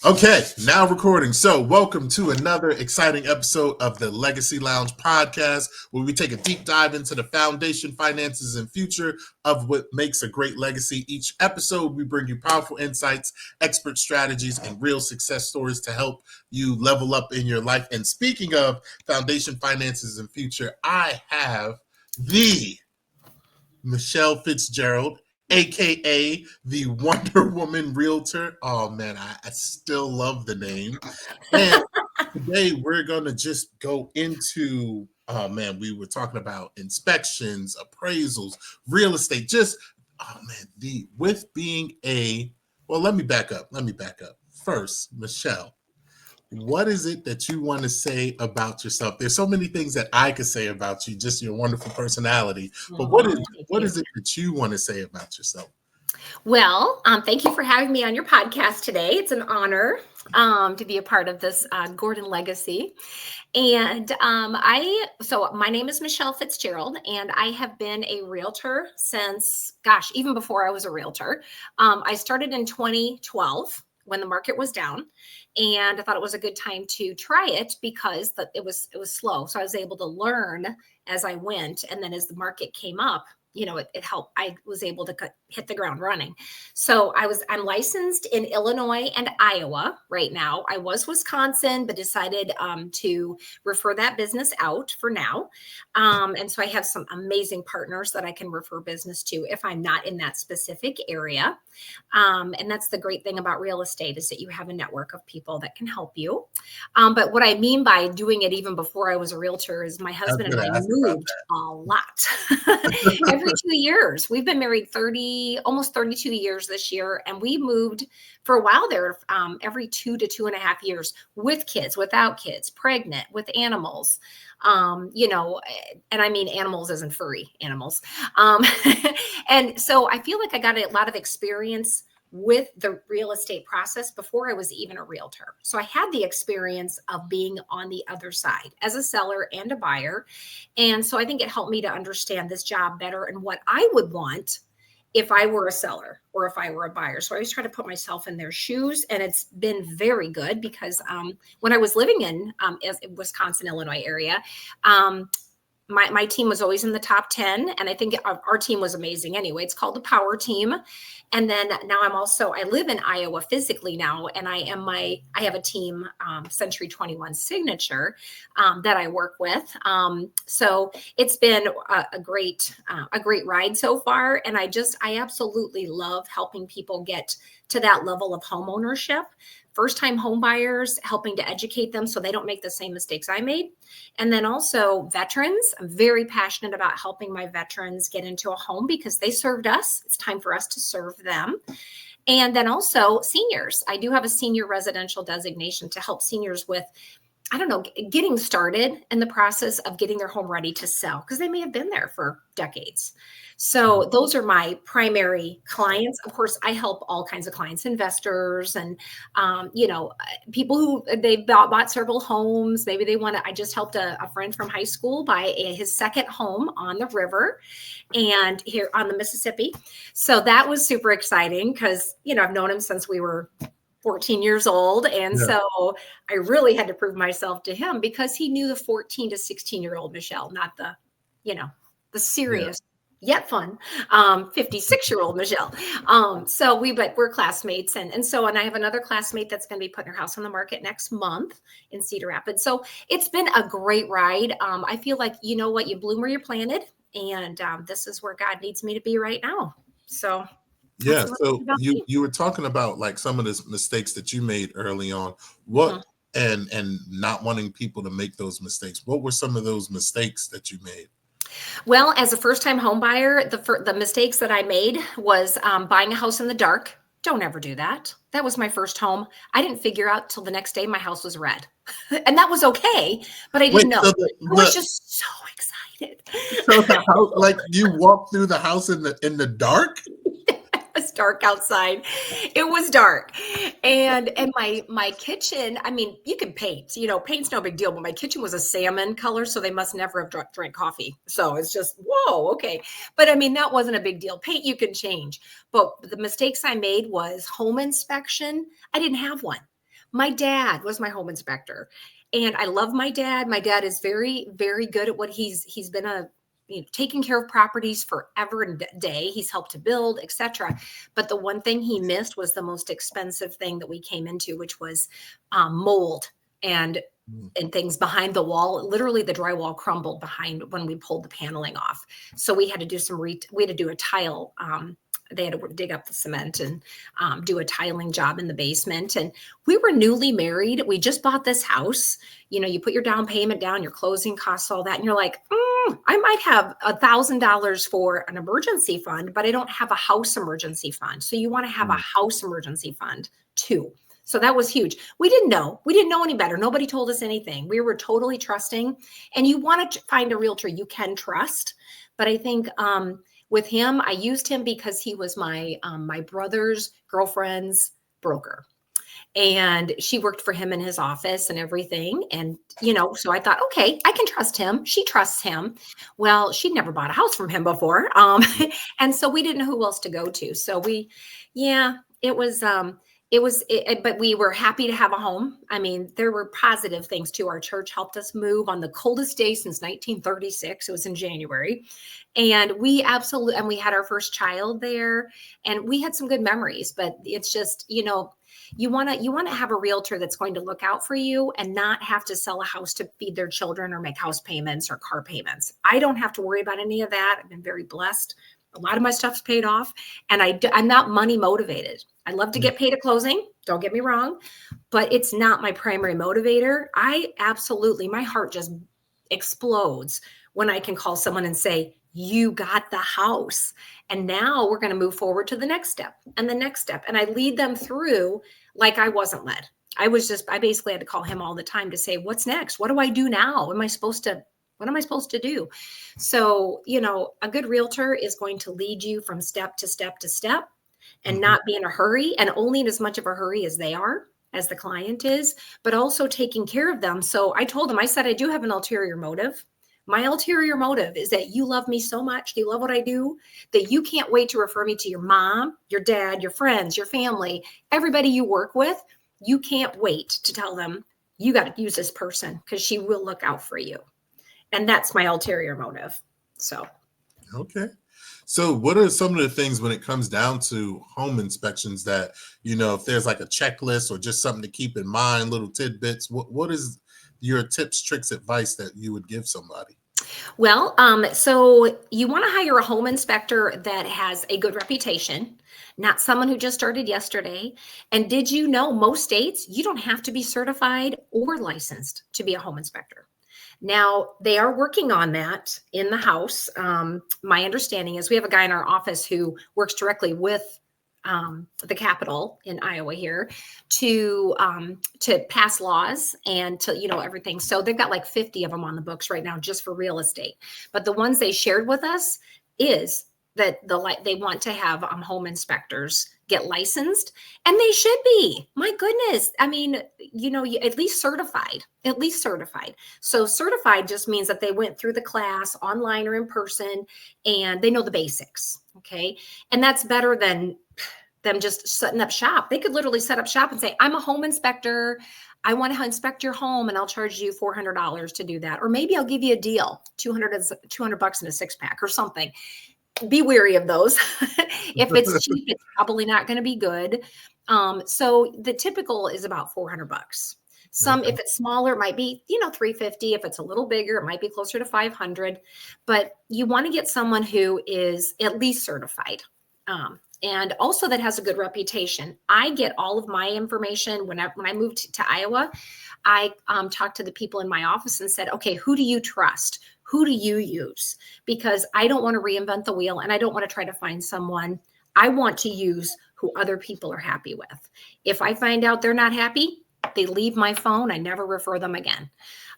Okay, now recording. So, welcome to another exciting episode of the Legacy Lounge podcast, where we take a deep dive into the foundation, finances, and future of what makes a great legacy. Each episode, we bring you powerful insights, expert strategies, and real success stories to help you level up in your life. And speaking of foundation, finances, and future, I have the Michelle Fitzgerald, aka the Wonder Woman Realtor. Oh man, I still love the name. And today we're gonna just go into, oh man, we were talking about inspections, appraisals, real estate, just oh man, the with being a well, let me back up. First, Michelle, what is it that you want to say about yourself? There's so many things that I could say about you, just your wonderful personality. But what is Thank what you. is it that you want to say about yourself? Well, thank you for having me on your podcast today. It's an honor to be a part of this Gordon legacy. And so my name is Michelle Fitzgerald, and I have been a realtor since, gosh, even before I was a realtor. I started in 2012 when the market was down, and I thought it was a good time to try it because it was slow. So I was able to learn as I went, and then as the market came up, it helped. I was able to hit the ground running. So I'm licensed in Illinois and Iowa right now. I was Wisconsin, but decided to refer that business out for now. And so I have some amazing partners that I can refer business to if I'm not in that specific area. And that's the great thing about real estate is that you have a network of people that can help you. But what I mean by doing it even before I was a realtor is my I was husband and going I to ask about moved a lot. Every 2 years. We've been married almost 32 years this year. And we moved for a while there every 2 to 2.5 years with kids, without kids, pregnant, with animals. And I mean animals as in furry animals. And so I feel like I got a lot of experience with the real estate process before I was even a realtor. So I had the experience of being on the other side as a seller and a buyer. And so I think it helped me to understand this job better and what I would want if I were a seller or if I were a buyer. So I always try to put myself in their shoes, and it's been very good because when I was living in Wisconsin, Illinois area, my team was always in the top 10. And I think our team was amazing anyway. It's called the Power Team. And then now I live in Iowa physically now. And I have a team, Century 21 Signature, that I work with. So it's been a great ride so far. And I absolutely love helping people get to that level of home ownership. First-time home buyers, helping to educate them so they don't make the same mistakes I made. And then also veterans. I'm very passionate about helping my veterans get into a home because they served us. It's time for us to serve them. And then also seniors. I do have a senior residential designation to help seniors with, getting started in the process of getting their home ready to sell because they may have been there for decades. So those are my primary clients. Of course, I help all kinds of clients, investors, and people who they've bought several homes. Maybe they want to. I just helped a friend from high school buy his second home on the river, and here on the Mississippi. So that was super exciting because I've known him since we were 14 years old. And Yeah. so I really had to prove myself to him because he knew the 14 to 16-year-old Michelle, not the serious yet fun 56-year-old Michelle. But we're classmates. And I have another classmate that's going to be putting her house on the market next month in Cedar Rapids. So it's been a great ride. I feel like, you bloom where you're planted. And this is where God needs me to be right now. So Yeah. that's a little bit So about you me. you were talking about like some of the mistakes that you made early on. Mhm. What and not wanting people to make those mistakes. What were some of those mistakes that you made? Well, as a first-time home buyer, the mistakes that I made was buying a house in the dark. Don't ever do that. That was my first home. I didn't figure out till the next day my house was red, and that was okay. But I Wait, didn't know. so I was just so excited. the house, like you walked through the house in the dark? It was dark outside. It was dark. And my kitchen, I mean, you can paint, paint's no big deal, but my kitchen was a salmon color, so they must never have drank coffee. So it's just, whoa, okay. But I mean, that wasn't a big deal. Paint you can change. But the mistakes I made was home inspection. I didn't have one. My dad was my home inspector, and I love my dad. My dad is very, very good at what he's been taking care of properties forever and day. He's helped to build, etc. But the one thing he missed was the most expensive thing that we came into, which was mold and Mm. and things behind the wall. Literally, the drywall crumbled behind when we pulled the paneling off. So we had to do we had to do a tile. They had to dig up the cement and do a tiling job in the basement. And we were newly married. We just bought this house. You put your down payment down, your closing costs, all that, and you're like, I might have $1,000 for an emergency fund, but I don't have a house emergency fund. So you want to have a house emergency fund too. So that was huge. We didn't know any better. Nobody told us anything. We were totally trusting, and you want to find a realtor you can trust. But I think with him, I used him because he was my brother's girlfriend's broker. And she worked for him in his office and everything. And, so I thought, okay, I can trust him. She trusts him. Well, she'd never bought a house from him before. And so we didn't know who else to go to. So but we were happy to have a home. I mean, there were positive things too. Our church helped us move on the coldest day since 1936. It was in January. And we had our first child there, and we had some good memories, but it's just, you want to have a realtor that's going to look out for you and not have to sell a house to feed their children or make house payments or car payments. I don't have to worry about any of that. I've been very blessed. A lot of my stuff's paid off, and I'm not money motivated. I love to get paid at closing. Don't get me wrong, but it's not my primary motivator. My heart just explodes when I can call someone and say, you got the house. And now we're going to move forward to the next step and the next step. And I lead them through like I wasn't led. I basically had to call him all the time to say, what's next? What do I do now? What am I supposed to do? So, a good realtor is going to lead you from step to step to step and not be in a hurry, and only in as much of a hurry as they are, as the client is, but also taking care of them. So I told them, I said, I do have an ulterior motive. My ulterior motive is that you love me so much, you love what I do, that you can't wait to refer me to your mom, your dad, your friends, your family, everybody you work with. You can't wait to tell them, you got to use this person because she will look out for you. And that's my ulterior motive. So. Okay. So what are some of the things when it comes down to home inspections that, if there's like a checklist or just something to keep in mind, little tidbits, what is your tips, tricks, advice that you would give somebody? Well, so you want to hire a home inspector that has a good reputation, not someone who just started yesterday. And did you know most states, you don't have to be certified or licensed to be a home inspector? Now, they are working on that in the House. My understanding is we have a guy in our office who works directly with the Capitol in Iowa here to pass laws and to, everything. So they've got like 50 of them on the books right now just for real estate. But the ones they shared with us is that they want to have home inspectors get licensed, and they should be. My goodness. I mean, at least certified. So certified just means that they went through the class online or in person, and they know the basics. Okay. And that's better than them just setting up shop. They could literally set up shop and say, I'm a home inspector. I want to inspect your home, and I'll charge you $400 to do that. Or maybe I'll give you a deal, $200 in a 6-pack or something. Be wary of those. If it's cheap, it's probably not going to be good. So the typical is about $400. If it's smaller, it might be, $350. If it's a little bigger, it might be closer to $500. But you want to get someone who is at least certified. And also that has a good reputation. I get all of my information when I moved to Iowa. I talked to the people in my office and said, okay, who do you trust? Who do you use? Because I don't want to reinvent the wheel, and I don't want to try to find someone. I want to use who other people are happy with. If I find out they're not happy, they leave my phone. I never refer them again.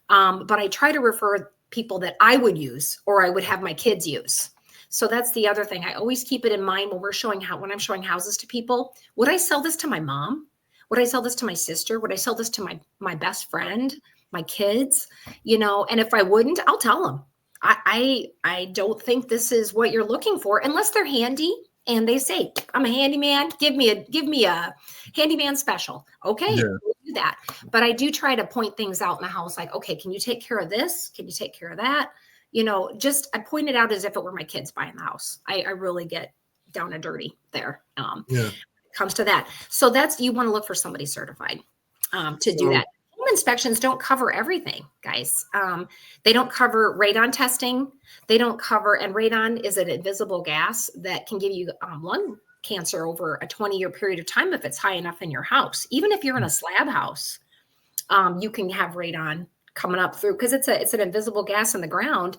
But I try to refer people that I would use or I would have my kids use. So that's the other thing. I always keep it in mind when I'm showing houses to people. Would I sell this to my mom? Would I sell this to my sister? Would I sell this to my best friend, my kids? And if I wouldn't, I'll tell them. I don't think this is what you're looking for, unless they're handy and they say, I'm a handyman. Give me a handyman special. Okay, Yeah. we'll do do that. But I do try to point things out in the house like, okay, can you take care of this? Can you take care of that? Just I point it out as if it were my kids buying the house. I really get down and dirty there. Yeah. It comes to that. So you want to look for somebody certified to do that. Home inspections don't cover everything, guys. They don't cover radon testing. They don't cover, and radon is an invisible gas that can give you lung cancer over a 20-year period of time if it's high enough in your house. Even if you're in a slab house, you can have radon coming up through because it's an invisible gas in the ground,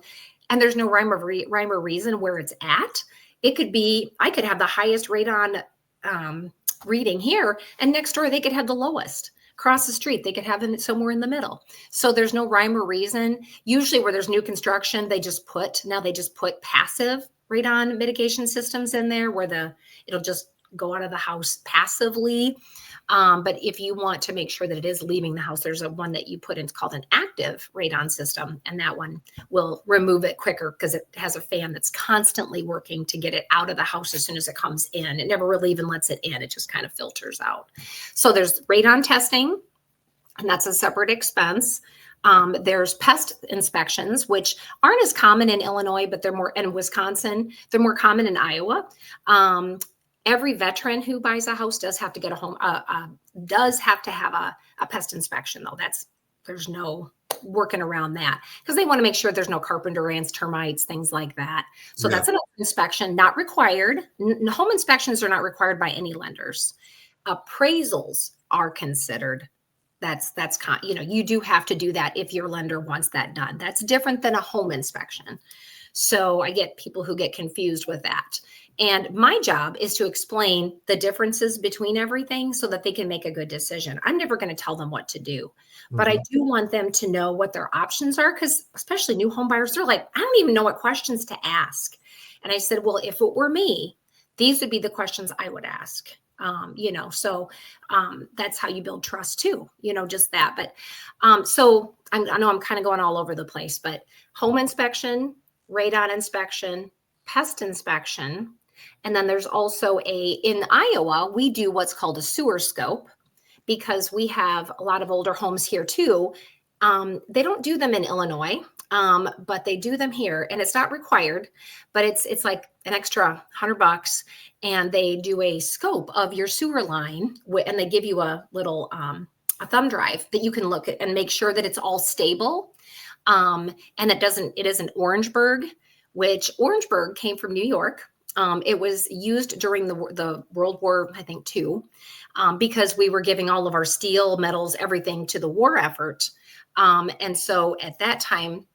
and there's no rhyme or reason where it's at. It could be, I could have the highest radon reading here, and next door they could have the lowest. Across the street, they could have it somewhere in the middle. So there's no rhyme or reason. Usually where there's new construction, they just put passive radon mitigation systems in there where it'll just go out of the house passively. But if you want to make sure that it is leaving the house, there's one that you put in, it's called an active radon system. And that one will remove it quicker because it has a fan that's constantly working to get it out of the house as soon as it comes in. It never really even lets it in. It just kind of filters out. So there's radon testing, and that's a separate expense. There's pest inspections, which aren't as common in Illinois, but they're more in Wisconsin. They're more common in Iowa. Every veteran who buys a house does have to get does have to have a pest inspection, though. There's no working around that because they want to make sure there's no carpenter ants, termites, things like that. So that's an inspection, not required. Home inspections are not required by any lenders. Appraisals are considered. You do have to do that if your lender wants that done. That's different than a home inspection. So I get people who get confused with that. And my job is to explain the differences between everything so that they can make a good decision. I'm never going to tell them what to do, but I do want them to know what their options are because especially new home buyers, they're like, I don't even know what questions to ask. And I said, well, if it were me, these would be the questions I would ask. So that's how you build trust too, just that. But so I know I'm kind of going all over the place, but home inspection, radon inspection, pest inspection. And then there's also in Iowa, we do what's called a sewer scope because we have a lot of older homes here too. They don't do them in Illinois, but they do them here and it's not required, but it's like an extra $100 and they do a scope of your sewer line and they give you a little, a thumb drive that you can look at and make sure that it's all stable. And it isn't Orangeburg, which Orangeburg came from New York. It was used during the World War, I think, II, because we were giving all of our steel, metals, everything to the war effort. And so at that time,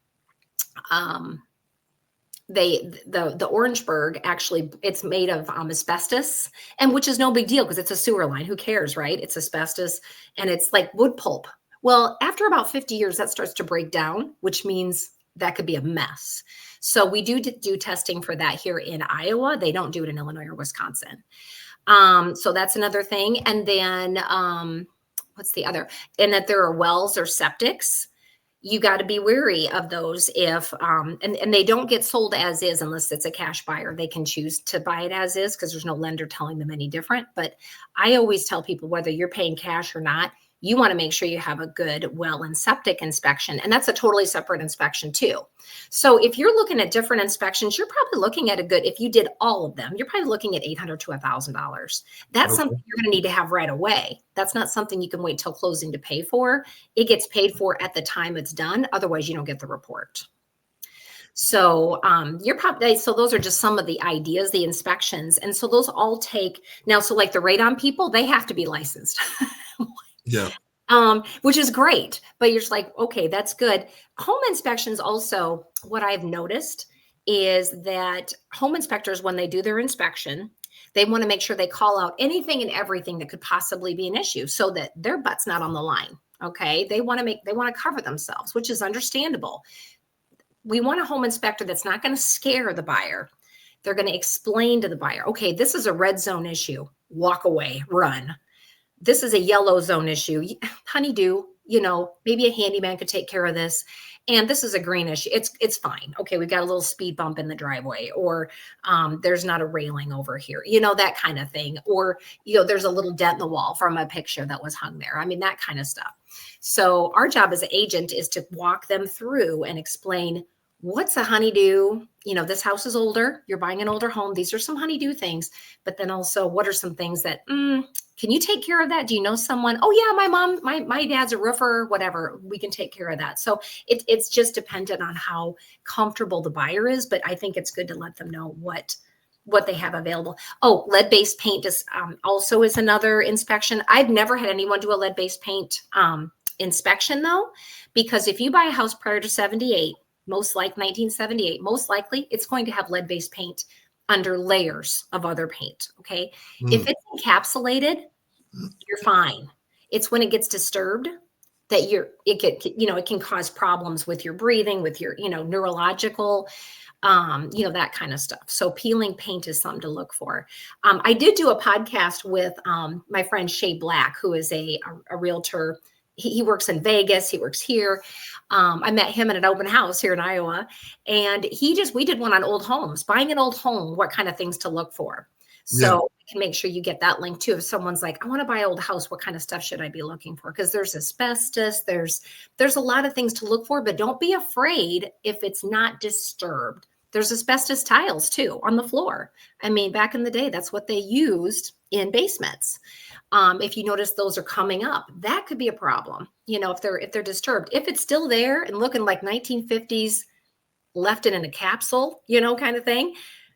the Orangeburg actually, it's made of asbestos, and which is no big deal because it's a sewer line. Who cares, right? It's asbestos and it's like wood pulp. Well, after about 50 years, that starts to break down, which means that could be a mess. So we do testing for that here in Iowa. They don't do it in Illinois or Wisconsin. So that's another thing. And then what's the other? And that there are wells or septics. You got to be wary of those if, and they don't get sold as is unless it's a cash buyer. They can choose to buy it as is because there's no lender telling them any different. But I always tell people whether you're paying cash or not, you want to make sure you have a good well and septic inspection. And that's a totally separate inspection too. So if you're looking at different inspections, you're probably looking at if you did all of them, you're probably looking at $800 to $1,000. That's something you're going to need to have right away. That's not something you can wait till closing to pay for. It gets paid for at the time it's done. Otherwise you don't get the report. So so those are just some of the ideas, the inspections. And so those all take now. So like the radon people, they have to be licensed. Yeah. Which is great, but you're just like, okay, that's good. Home inspections also, what I've noticed is that home inspectors, when they do their inspection, they want to make sure they call out anything and everything that could possibly be an issue so that their butt's not on the line. Okay. They want to cover themselves, which is understandable. We want a home inspector that's not going to scare the buyer. They're going to explain to the buyer, okay, this is a red zone issue. Walk away, run. This is a yellow zone issue. Honeydew, maybe a handyman could take care of this. And this is a greenish. It's fine. Okay, we've got a little speed bump in the driveway, or there's not a railing over here, that kind of thing. Or, there's a little dent in the wall from a picture that was hung there. I mean, that kind of stuff. So our job as an agent is to walk them through and explain, what's a honeydew? This house is older. You're buying an older home. These are some honeydew things. But then also, what are some things that, can you take care of that? Do you know someone? Oh yeah, my mom, my dad's a roofer, whatever. We can take care of that. So it's just dependent on how comfortable the buyer is. But I think it's good to let them know what they have available. Oh, lead-based paint is also is another inspection. I've never had anyone do a lead-based paint inspection though, because if you buy a house prior to 78, most like 1978, most likely it's going to have lead-based paint under layers of other paint. Okay. If it's encapsulated, you're fine. It's when it gets disturbed that it can cause problems with your breathing, with your, neurological, that kind of stuff. So peeling paint is something to look for. I did do a podcast with my friend Shay Black, who is a realtor. He works in Vegas. He works here. I met him at an open house here in Iowa, and we did one on old homes, buying an old home, what kind of things to look for. So you can make sure you get that link too. If someone's like, I want to buy an old house, what kind of stuff should I be looking for? Because there's asbestos, there's a lot of things to look for, but don't be afraid if it's not disturbed. There's asbestos tiles too on the floor. I mean, back in the day, that's what they used in basements. If you notice those are coming up, that could be a problem. If they're disturbed. If it's still there and looking like 1950s, left it in a capsule, kind of thing,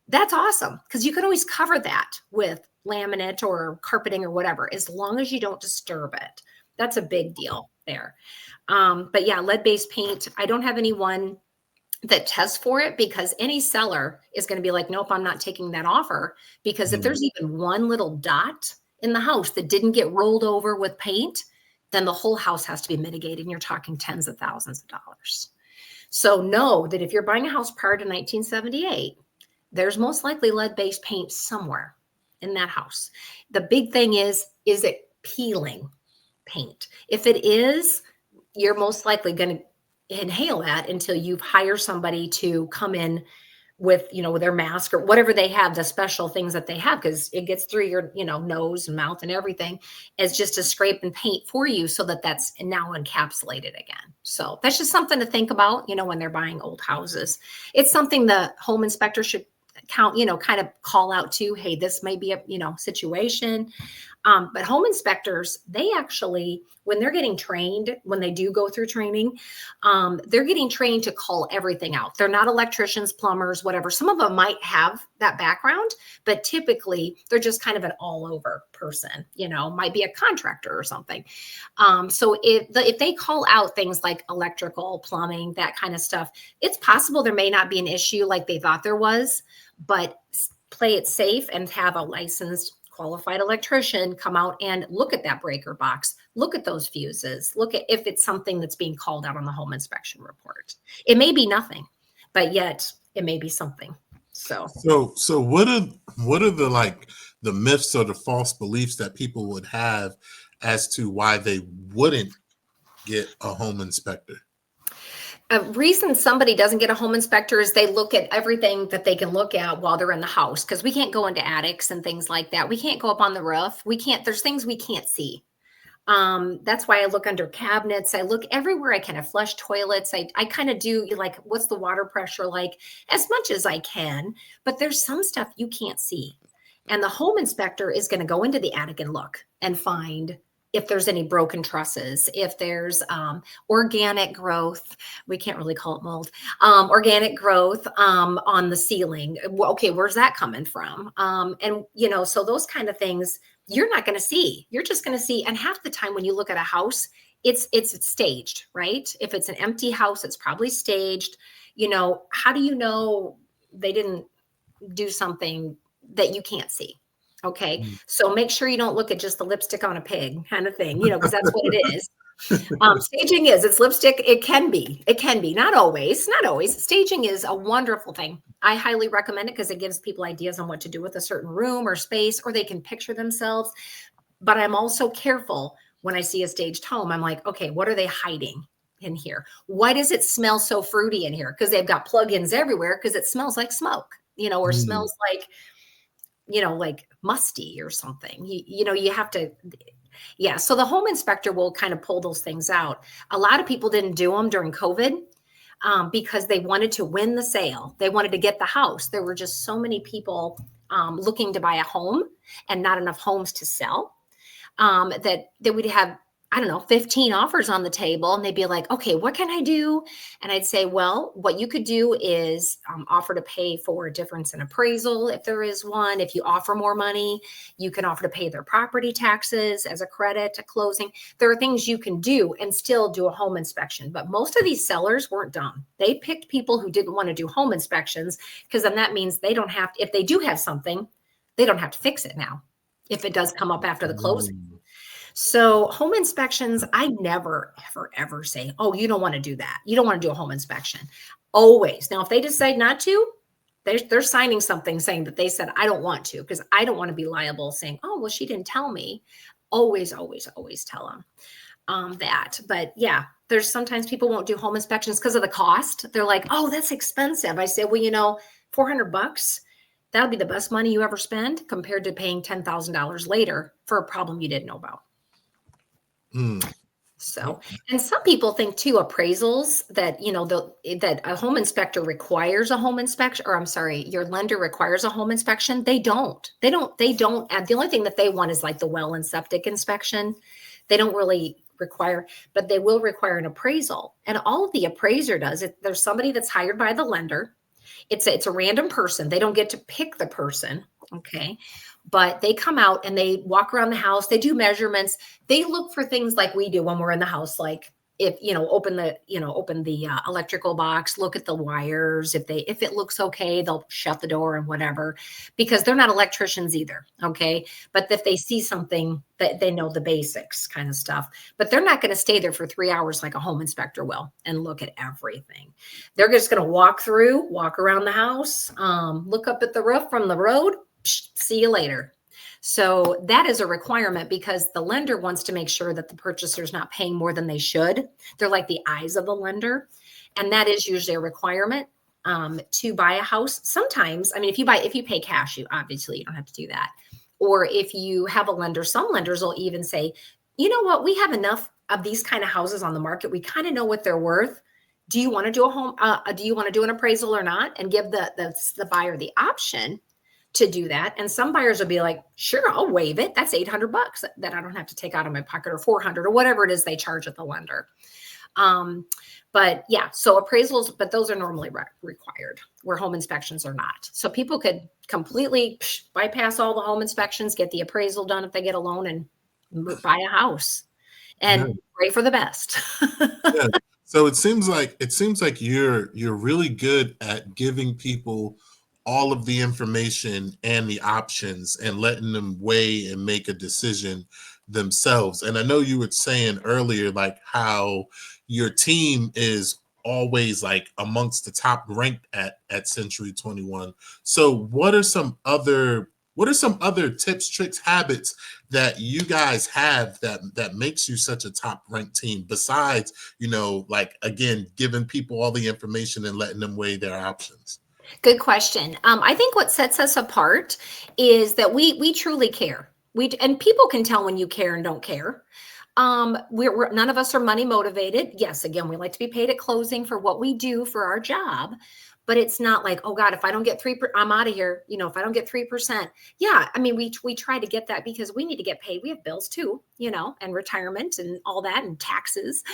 that's awesome, because you can always cover that with laminate or carpeting or whatever, as long as you don't disturb it. That's a big deal there. But yeah, lead-based paint, I don't have anyone that tests for it, because any seller is going to be like, nope, I'm not taking that offer, because if there's even one little dot in the house that didn't get rolled over with paint, then the whole house has to be mitigated, and you're talking tens of thousands of dollars. So know that if you're buying a house prior to 1978, there's most likely lead-based paint somewhere in that house. The big thing is it peeling paint? If it is, you're most likely going to inhale that until you hire somebody to come in with, with their mask or whatever they have, the special things that they have, because it gets through your, nose and mouth and everything, as just to scrape and paint for you, so that that's now encapsulated again. So that's just something to think about, when they're buying old houses. It's something the home inspector should kind of call out to, hey, this may be a, situation. But home inspectors, they actually, when they're getting trained, when they do go through training, they're getting trained to call everything out. They're not electricians, plumbers, whatever. Some of them might have that background, but typically they're just kind of an all over person, might be a contractor or something. So if they call out things like electrical, plumbing, that kind of stuff, it's possible there may not be an issue like they thought there was, but play it safe and have a licensed qualified electrician come out and look at that breaker box, look at those fuses, look at if it's something that's being called out on the home inspection report. It may be nothing, but yet it may be something. So what are the myths or the false beliefs that people would have as to why they wouldn't get a home inspector? A reason somebody doesn't get a home inspector is they look at everything that they can look at while they're in the house, because we can't go into attics and things like that. We can't go up on the roof. There's things we can't see. That's why I look under cabinets. I look everywhere I can. I flush toilets. I kind of do like, what's the water pressure like, as much as I can, but there's some stuff you can't see. And the home inspector is going to go into the attic and look and find if there's any broken trusses, if there's organic growth, we can't really call it mold, organic growth on the ceiling. Okay, where's that coming from? And, so those kind of things you're not going to see. You're just going to see. And half the time when you look at a house, it's staged, right? If it's an empty house, it's probably staged. How do you know they didn't do something that you can't see? Okay. So make sure you don't look at just the lipstick on a pig kind of thing, because that's what it is. Staging it's lipstick. It can be, not always. Staging is a wonderful thing. I highly recommend it because it gives people ideas on what to do with a certain room or space, or they can picture themselves. But I'm also careful when I see a staged home, I'm like, okay, what are they hiding in here? Why does it smell so fruity in here? Because they've got plugins everywhere because it smells like smoke, or Mm. smells like, like musty or something. You have to, yeah. So the home inspector will kind of pull those things out. A lot of people didn't do them during COVID because they wanted to win the sale. They wanted to get the house. There were just so many people looking to buy a home and not enough homes to sell that they would have, I don't know, 15 offers on the table. And they'd be like, okay, what can I do? And I'd say, well, what you could do is offer to pay for a difference in appraisal if there is one. If you offer more money, you can offer to pay their property taxes as a credit to closing. There are things you can do and still do a home inspection. But most of these sellers weren't dumb. They picked people who didn't want to do home inspections because then that means they don't have, if they do have something, they don't have to fix it now if it does come up after the closing. Mm. So home inspections, I never, ever, ever say, oh, you don't want to do that. You don't want to do a home inspection. Always. Now, if they decide not to, they're signing something saying that they said, I don't want to, because I don't want to be liable saying, oh, well, she didn't tell me. Always, always, always tell them that. But yeah, there's sometimes people won't do home inspections because of the cost. They're like, oh, that's expensive. I say, well, $400, that'll be the best money you ever spend compared to paying $10,000 later for a problem you didn't know about. Mm. So, Okay. and some people think too, appraisals that, that a home inspector requires a home inspection, or I'm sorry, your lender requires a home inspection. They don't. The only thing that they want is like the well and septic inspection. They don't really require, but they will require an appraisal. And all the appraiser does, there's somebody that's hired by the lender. It's a random person. They don't get to pick the person. Okay. But they come out and they walk around the house. They do measurements. They look for things like we do when we're in the house, like if, open the electrical box, look at the wires. If it looks okay, they'll shut the door and whatever, because they're not electricians either. Okay. But if they see something that they know the basics kind of stuff, but they're not going to stay there for 3 hours like a home inspector will and look at everything. They're just going to walk around the house, look up at the roof from the road. See you later. So that is a requirement because the lender wants to make sure that the purchaser's not paying more than they should. They're like the eyes of the lender. And that is usually a requirement to buy a house. Sometimes, I mean, if you pay cash, you don't have to do that. Or if you have a lender, some lenders will even say, you know what, we have enough of these kind of houses on the market. We kind of know what they're worth. Do you want to do do you want to do an appraisal or not? And give the buyer the option to do that. And some buyers will be like, sure, I'll waive it. That's $800 that I don't have to take out of my pocket, or $400 or whatever it is they charge at the lender. But yeah, so appraisals, but those are normally required where home inspections are not. So people could completely bypass all the home inspections, get the appraisal done if they get a loan, and buy a house Yeah. and pray for the best. Yeah. So it seems like you're really good at giving people all of the information and the options and letting them weigh and make a decision themselves. And I know you were saying earlier, like how your team is always like amongst the top ranked at Century 21. So what are some other tips, tricks, habits that you guys have that makes you such a top ranked team besides, like again, giving people all the information and letting them weigh their options? Good question. I think what sets us apart is that we truly care. And people can tell when you care and don't care. We're none of us are money motivated. Yes, again, we like to be paid at closing for what we do for our job, but it's not like, oh God, if I don't get 3%, I'm out of here. If I don't get 3%, yeah. I mean, we try to get that because we need to get paid. We have bills too, and retirement and all that and taxes.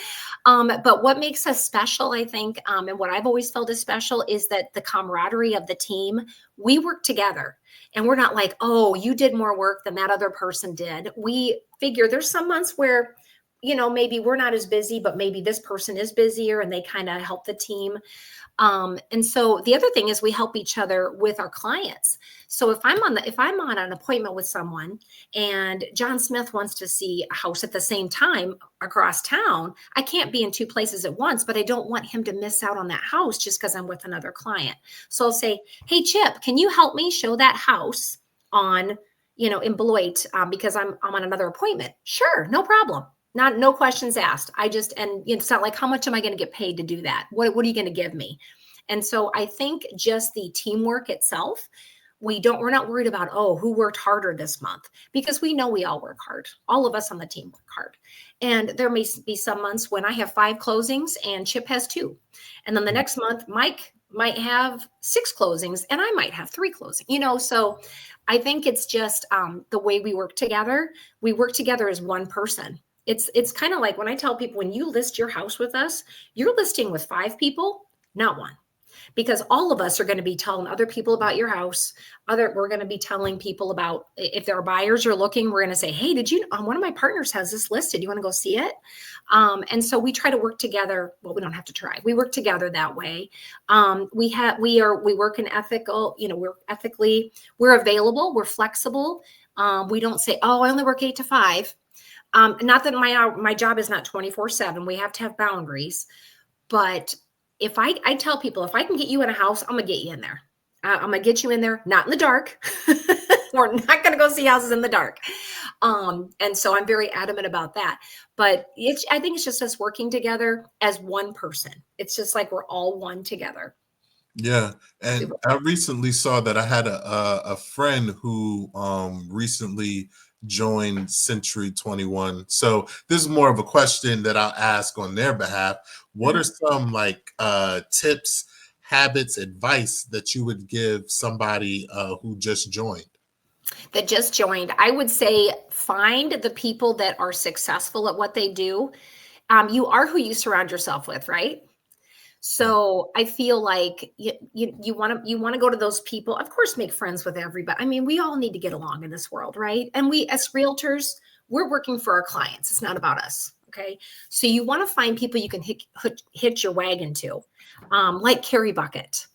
But what makes us special, I think, and what I've always felt is special is that the camaraderie of the team, we work together. And we're not like, oh, you did more work than that other person did. We figure there's some months where, maybe we're not as busy, but maybe this person is busier and they kind of help the team. And so the other thing is we help each other with our clients. So if I'm on an appointment with someone and John Smith wants to see a house at the same time across town, I can't be in two places at once, but I don't want him to miss out on that house just because I'm with another client. So I'll say, hey, Chip, can you help me show that house in Beloit because I'm on another appointment? Sure, no problem. No questions asked. And it's not like, how much am I going to get paid to do that? What are you going to give me? And so I think just the teamwork itself, we're not worried about, oh, who worked harder this month, because we know we all work hard. All of us on the team work hard. And there may be some months when I have 5 closings and Chip has 2. And then the next month, Mike might have 6 closings and I might have 3 closings, so I think it's just the way we work together. We work together as one person. It's kind of like when I tell people, when you list your house with us, you're listing with 5 people, not 1. Because all of us are going to be telling other people about your house. We're going to be telling people about, if there are buyers or looking, we're going to say, hey, did you, one of my partners has this listed. You want to go see it? And so we try to work together. Well, we don't have to try. We work together that way. We work in ethical, we're available. We're flexible. We don't say, oh, I only work 8 to 5. Not that my job is not 24/7. We have to have boundaries, but if I tell people, if I can get you in a house, I'm gonna get you in there. I'm gonna get you in there, not in the dark. We're not gonna go see houses in the dark. And so I'm very adamant about that. But I think it's just us working together as one person. It's just like we're all one together. Yeah, and I recently saw that I had a friend who recently joined Century 21. So this is more of a question that I'll ask on their behalf. What are some tips, habits, advice that you would give somebody who just joined? That just joined, I would say find the people that are successful at what they do. You are who you surround yourself with, right? So I feel like you want to go to those people. Of course, make friends with everybody. I mean, we all need to get along in this world, right? And we, as realtors, we're working for our clients. It's not about us. Okay. So you want to find people you can hitch your wagon to, like Carrie Bucket,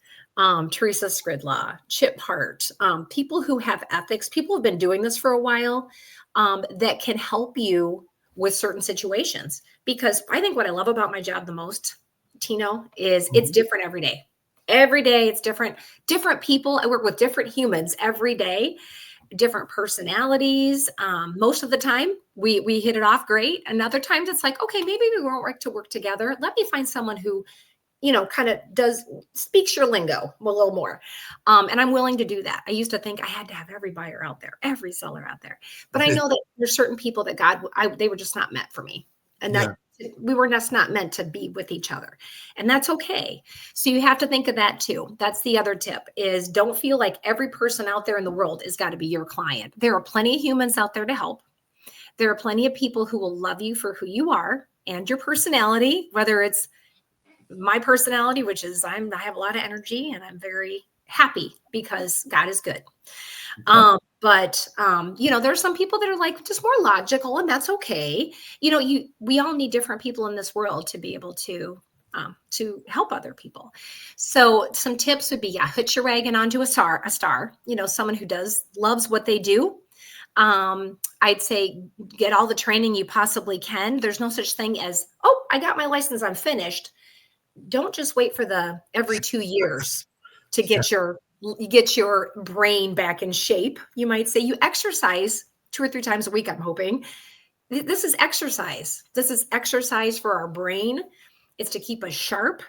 Teresa Skridlaw, Chip Hart, people who have ethics, people who have been doing this for a while, that can help you with certain situations. Because I think what I love about my job the most, Tino, is it's different every day. Every day it's different people. I work with different humans every day, different personalities. Most of the time we hit it off great. And other times it's like, okay, maybe we won't work to work together. Let me find someone who, kind of speaks your lingo a little more. And I'm willing to do that. I used to think I had to have every buyer out there, every seller out there. But I know that there's certain people that they were just not meant for me. And that we were just not meant to be with each other. And that's okay. So you have to think of that too. That's the other tip, is don't feel like every person out there in the world has got to be your client. There are plenty of humans out there to help. There are plenty of people who will love you for who you are and your personality, whether it's my personality, which is I have a lot of energy and I'm very happy because God is good. But there's some people that are like just more logical, and that's okay. We all need different people in this world to be able to help other people. So some tips would be, hitch your wagon onto a star, someone who loves what they do. I'd say get all the training you possibly can. There's no such thing as, oh, I got my license, I'm finished. Don't just wait for every 2 years to get your brain back in shape. You might say you exercise 2 or 3 times a week. I'm hoping this is exercise. This is exercise for our brain. It's to keep us sharp.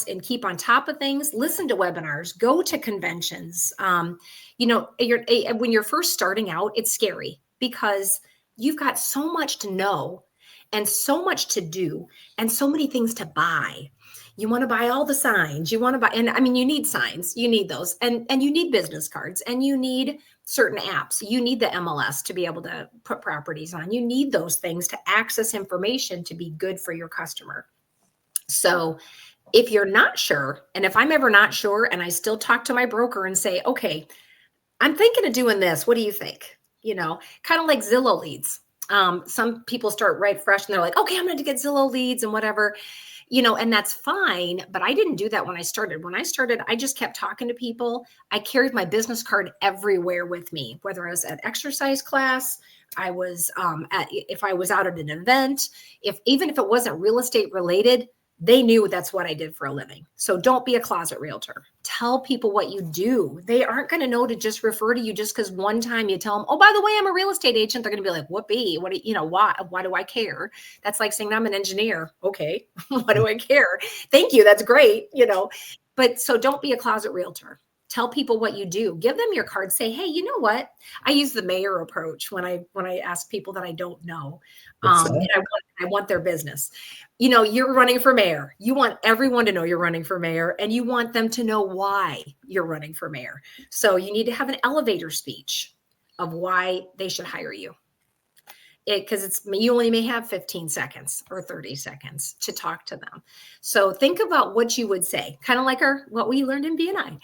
And keep on top of things. Listen to webinars. Go to conventions. When you're first starting out, it's scary because you've got so much to know and so much to do and so many things to buy. You want to buy all the signs. You want to buy, and I mean, you need signs. You need those, and you need business cards, and you need certain apps. You need the MLS to be able to put properties on. You need those things to access information to be good for your customer. So if you're not sure, and if I'm ever not sure, and I still talk to my broker and say, okay, I'm thinking of doing this. What do you think? Kind of like Zillow leads. Some people start right fresh and they're like, okay, I'm going to get Zillow leads and whatever. And that's fine. But I didn't do that when I started. When I started, I just kept talking to people. I carried my business card everywhere with me, whether I was at exercise class, I was if I was out at an event, even if it wasn't real estate related, They knew that's what I did for a living. So don't be a closet realtor. Tell people what you do. They aren't going to know to just refer to you just because one time you tell them, oh, by the way, I'm a real estate agent. They're going to be like, whoopee, what do you know, why do I care? That's like saying I'm an engineer. Okay. Why do I care? Thank you. That's great. But so don't be a closet realtor. Tell people what you do. Give them your card. Say, hey, you know what? I use the mayor approach when I ask people that I don't know, and I want their business. You're running for mayor. You want everyone to know you're running for mayor, and you want them to know why you're running for mayor. So you need to have an elevator speech of why they should hire you. Because you only may have 15 seconds or 30 seconds to talk to them. So think about what you would say, kind of like what we learned in BNI.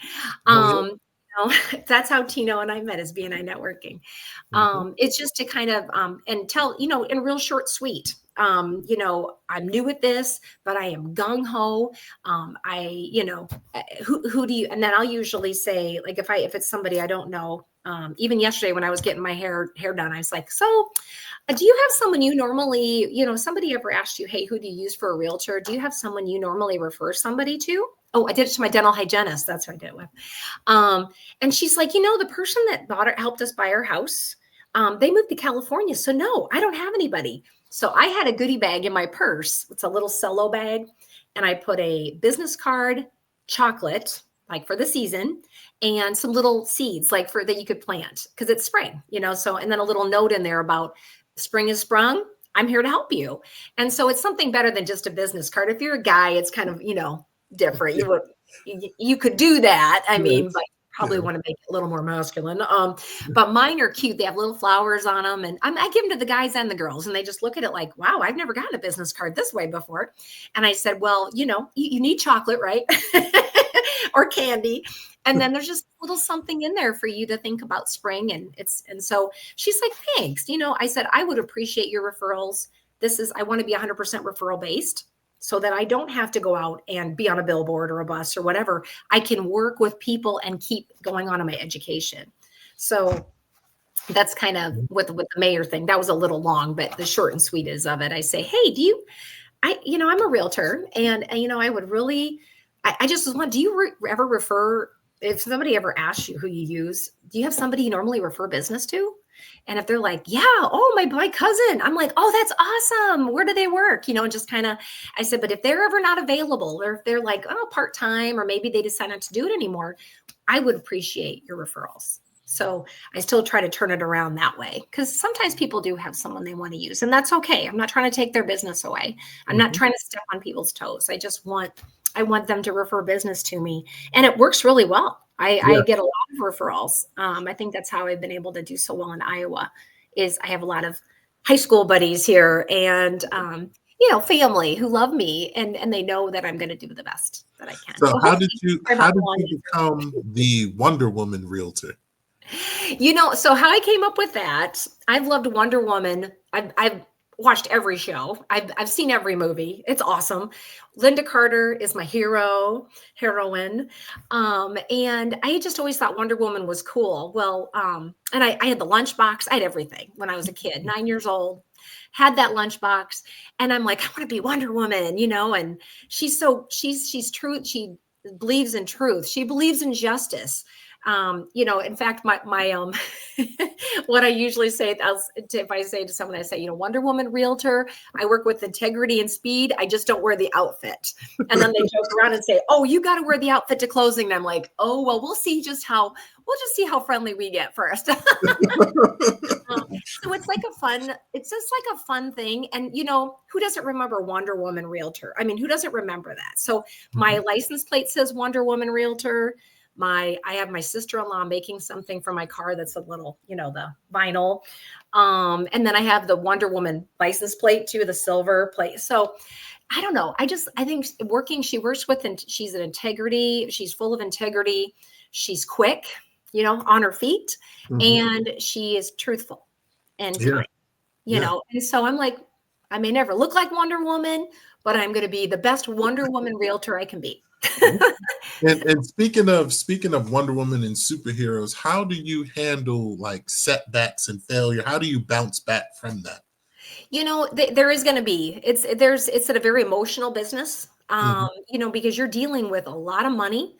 That's how Tino and I met, is BNI networking. It's just to kind of and tell, in real short, sweet. I'm new at this, but I am gung ho. Who do you? And then I'll usually say, like, if it's somebody I don't know. Even yesterday when I was getting my hair done, I was like, so. Do you have someone you normally, somebody ever asked you, hey, who do you use for a realtor? Do you have someone you normally refer somebody to? Oh, I did it to my dental hygienist. That's what I did it with. And she's like, the person that helped us buy our house, they moved to California. So no, I don't have anybody. So I had a goodie bag in my purse. It's a little cello bag. And I put a business card, chocolate, like for the season, and some little seeds like that you could plant because it's spring, so, and then a little note in there about spring is sprung. I'm here to help you. And so it's something better than just a business card. If you're a guy, it's kind of, different. You could do that. I mean, but probably want to make it a little more masculine. But mine are cute. They have little flowers on them. And I give them to the guys and the girls. And they just look at it like, wow, I've never gotten a business card this way before. And I said, well, you need chocolate, right? Or candy. And then there's just a little something in there for you to think about spring. And so she's like, thanks. I said, I would appreciate your referrals. I want to be 100% referral based so that I don't have to go out and be on a billboard or a bus or whatever. I can work with people and keep going on in my education. So that's kind of with the mayor thing. That was a little long, but the short and sweet is of it. I say, hey, I'm a realtor and I would really, I just want, do you ever refer, if somebody ever asks you who you use, do you have somebody you normally refer business to? And if they're like, yeah, oh, my cousin, I'm like, oh, that's awesome. Where do they work? And just kind of, I said, but if they're ever not available, or if they're like, oh, part-time, or maybe they decide not to do it anymore, I would appreciate your referrals. So I still try to turn it around that way, because sometimes people do have someone they want to use, and that's okay. I'm not trying to take their business away. I'm not trying to step on people's toes. I want them to refer business to me, and it works really well. I get a lot of referrals. I think that's how I've been able to do so well in Iowa, is I have a lot of high school buddies here and, family who love me and they know that I'm going to do the best that I can. So how did you become the Wonder Woman realtor? So how I came up with that, I've loved Wonder Woman. I've watched every show. I've seen every movie. It's awesome. Linda Carter is my heroine. And I just always thought Wonder Woman was cool. Well, and I had the lunchbox. I had everything when I was a kid, 9 years old, had that lunchbox. And I'm like, I want to be Wonder Woman, and she's true. She believes in truth. She believes in justice. In fact, my what I usually say, if I say to someone, I say, Wonder Woman realtor, I work with integrity and speed. I just don't wear the outfit. And then they joke around and say, oh, you got to wear the outfit to closing. And I'm like, oh, well, we'll just see how friendly we get first. So it's just like a fun thing. And who doesn't remember Wonder Woman realtor? I mean, who doesn't remember that? So my license plate says Wonder Woman realtor. I have my sister-in-law making something for my car that's a little, the vinyl. And then I have the Wonder Woman license plate too, the silver plate. So I don't know. I think she works with, and she's an integrity. She's full of integrity. She's quick, on her feet, and she is truthful and kind, and so I'm like, I may never look like Wonder Woman, but I'm going to be the best Wonder Woman realtor I can be. And speaking of Wonder Woman and superheroes, how do you handle like setbacks and failure? How do you bounce back from that? There is going to be, it's a very emotional business, Mhm. because you're dealing with a lot of money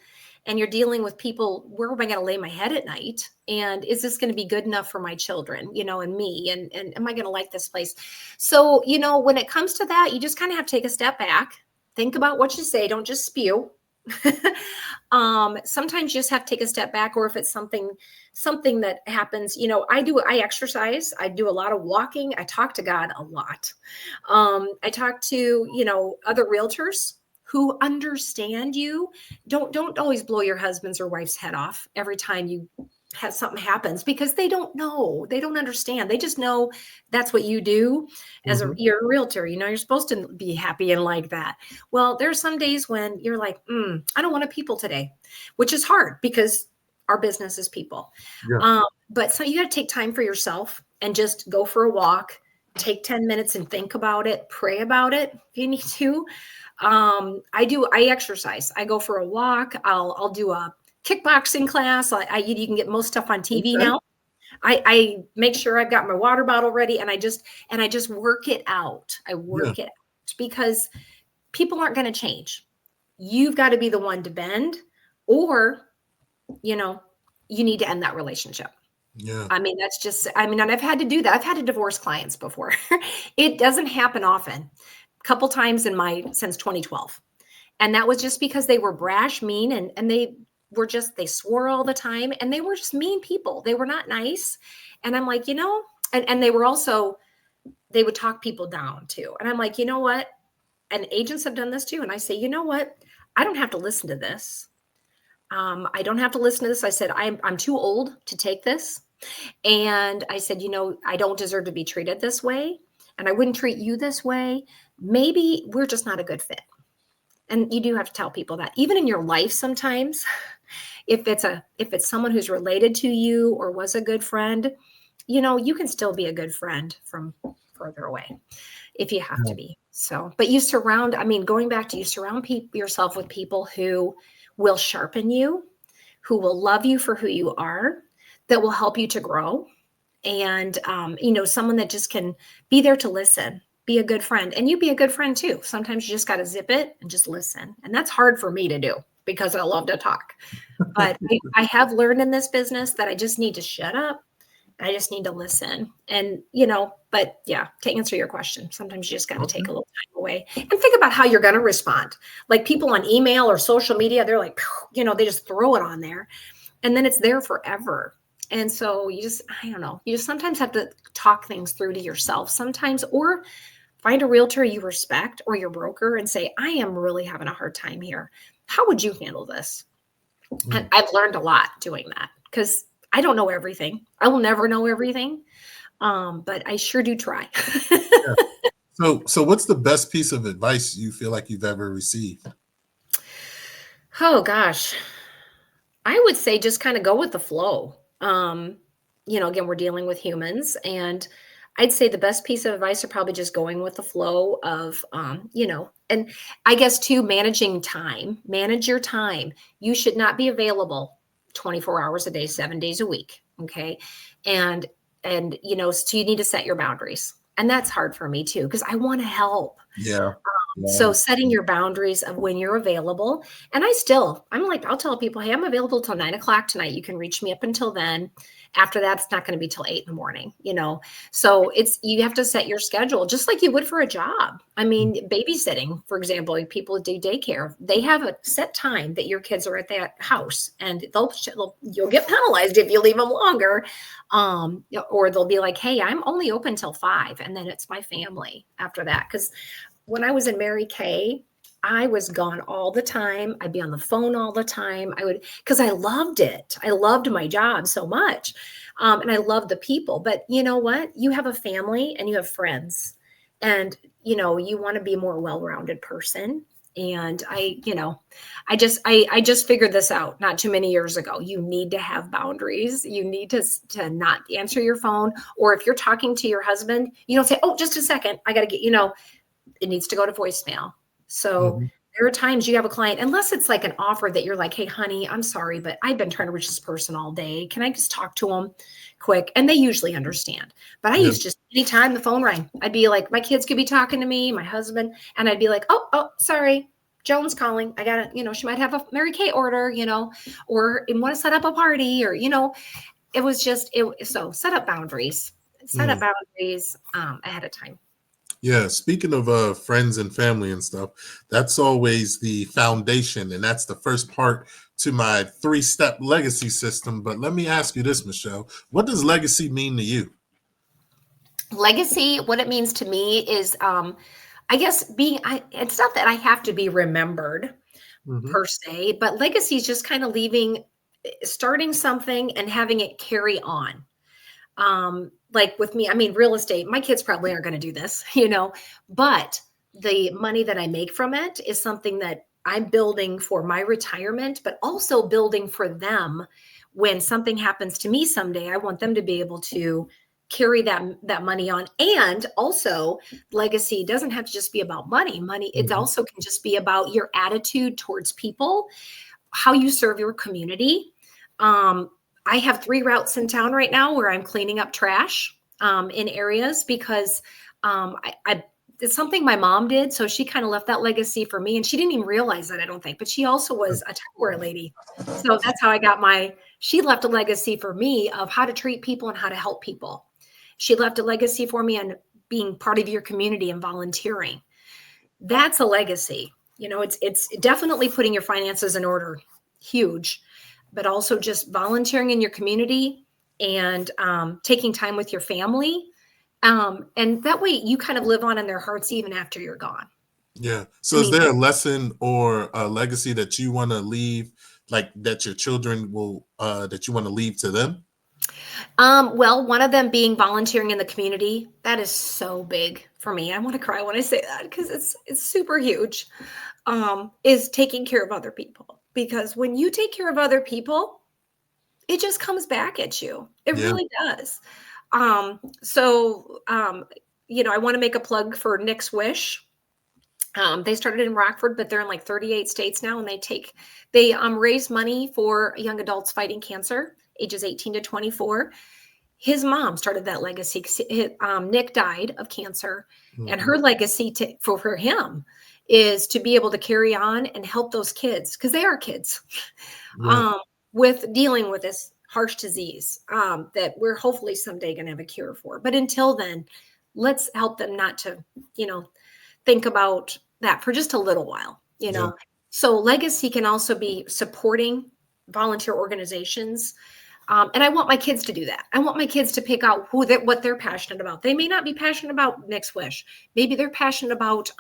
and you're dealing with people. Where am I going to lay my head at night? And is this going to be good enough for my children, and me? And am I going to like this place? So, when it comes to that, you just kind of have to take a step back, think about what you say, don't just spew. Sometimes you just have to take a step back, or if it's something that happens, I exercise, I do a lot of walking, I talk to God a lot. I talk to, other realtors who understand you. Don't always blow your husband's or wife's head off every time you have something happens, because they don't know, they don't understand. They just know that's what you do as Mhm. you're a realtor. You're supposed to be happy and like that. Well, there's some days when you're like, I don't want to people today, which is hard because our business is people. Yeah. But so you got to take time for yourself and just go for a walk, take 10 minutes and think about it, pray about it if you need to. I exercise, I go for a walk, I'll do a kickboxing class. You can get most stuff on TV Okay. now. I make sure I've got my water bottle ready, and I just work it out. I Yeah. work it out because people aren't going to change. You've got to be the one to bend, or you know, you need to end that relationship. Yeah. And I've had to do that. I've had to divorce clients before. It doesn't happen often. A couple times since 2012. And that was just because they were brash, mean, and they swore all the time, and they were just mean people. They were not nice. And I'm like, and they would talk people down too. And I'm like, you know what? And agents have done this too. And I say, you know what? I don't have to listen to this. I don't have to listen to this. I said, I'm too old to take this. And I said, I don't deserve to be treated this way. And I wouldn't treat you this way. Maybe we're just not a good fit. And you do have to tell people that, even in your life sometimes, if it's someone who's related to you or was a good friend, you can still be a good friend from further away if you have to Yeah. be. So, but going back to, you surround yourself with people who will sharpen you, who will love you for who you are, that will help you to grow. And, someone that just can be there to listen, be a good friend, and you be a good friend too. Sometimes you just got to zip it and just listen. And that's hard for me to do because I love to talk. But I have learned in this business that I just need to shut up. I just need to listen. And, but yeah, to answer your question, sometimes you just got to take Okay. a little time away and think about how you're going to respond. Like people on email or social media, they're like, they just throw it on there and then it's there forever. And so I don't know, you just sometimes have to talk things through to yourself sometimes, or find a realtor you respect or your broker and say, I am really having a hard time here. How would you handle this? And Mm. I've learned a lot doing that because I don't know everything. I will never know everything. But I sure do try. Yeah. So what's the best piece of advice you feel like you've ever received? Oh gosh. I would say just kind of go with the flow. Again, we're dealing with humans, and I'd say the best piece of advice are probably just going with the flow of, and I guess too, managing time. Manage your time. You should not be available 24 hours a day, 7 days a week. Okay. And, so you need to set your boundaries. And that's hard for me too, because I want to help. Yeah. Yeah. So setting your boundaries of when you're available. And I'm like, I'll tell people, hey, I'm available till 9 o'clock tonight. You can reach me up until then. After that, it's not going to be till 8 in the morning. So you have to set your schedule just like you would for a job. I mean, babysitting, for example, people do daycare. They have a set time that your kids are at that house, and you'll get penalized if you leave them longer. Or they'll be like, hey, I'm only open till 5. And then it's my family after that. Because when I was in Mary Kay, I was gone all the time. I'd be on the phone all the time. Because I loved it. I loved my job so much. And I loved the people. But you know what? You have a family and you have friends. And, you want to be a more well-rounded person. And I just figured this out not too many years ago. You need to have boundaries. You need to not answer your phone. Or if you're talking to your husband, you don't say, oh, just a second. I got to get, it needs to go to voicemail. So Mhm. there are times you have a client, unless it's like an offer that you're like, hey, honey, I'm sorry, but I've been trying to reach this person all day. Can I just talk to them quick? And they usually understand. But I Yeah. used to just Anytime the phone rang, I'd be like, my kids could be talking to me, my husband, and I'd be like, oh, sorry, Joan's calling. I gotta, she might have a Mary Kay order, or want to set up a party, or, it was just, so set up boundaries, ahead of time. Yeah, speaking of friends and family and stuff, that's always the foundation, and that's the first part to my 3-step legacy system. But let me ask you this, Michelle, what does legacy mean to you? Legacy, what it means to me is, I guess it's not that I have to be remembered per se, but legacy is just kind of starting something and having it carry on. Like with me, I mean, real estate, my kids probably aren't going to do this, but the money that I make from it is something that I'm building for my retirement, but also building for them. When something happens to me someday, I want them to be able to carry that money on. And also, legacy doesn't have to just be about money. It also can just be about your attitude towards people, how you serve your community. I have 3 routes in town right now where I'm cleaning up trash in areas because it's something my mom did. So she kind of left that legacy for me, and she didn't even realize that, I don't think, but she also was a Tupperware lady. So that's how I got she left a legacy for me of how to treat people and how to help people. She left a legacy for me on being part of your community and volunteering. That's a legacy. It's definitely putting your finances in order. Huge. But also just volunteering in your community and taking time with your family. And that way you kind of live on in their hearts even after you're gone. Yeah. So is there a lesson or a legacy that you want to leave, like that your children will, that you want to leave to them? Well, one of them being volunteering in the community. That is so big for me. I want to cry when I say that because it's super huge. Is taking care of other people. Because when you take care of other people, it just comes back at you. It really does. So I want to make a plug for Nick's Wish. They started in Rockford, but they're in like 38 states now, and they raise money for young adults fighting cancer, ages 18 to 24. His mom started that legacy. Nick died of cancer, and her legacy for him is to be able to carry on and help those kids, because they are kids, with dealing with this harsh disease that we're hopefully someday going to have a cure for. But until then, let's help them not to, think about that for just a little while, So legacy can also be supporting volunteer organizations. And I want my kids to do that. I want my kids to pick out what they're passionate about. They may not be passionate about Nick's Wish. Maybe they're passionate about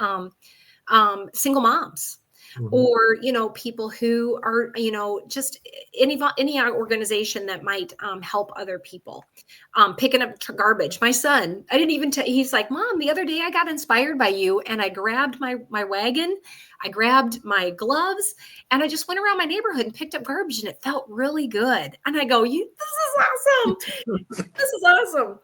single moms, or people who are just any organization that might help other people. Picking up garbage. My son, I didn't even he's like, Mom, the other day I got inspired by you, and I grabbed my wagon, I grabbed my gloves, and I just went around my neighborhood and picked up garbage, and it felt really good. And I go, this is awesome. This is awesome.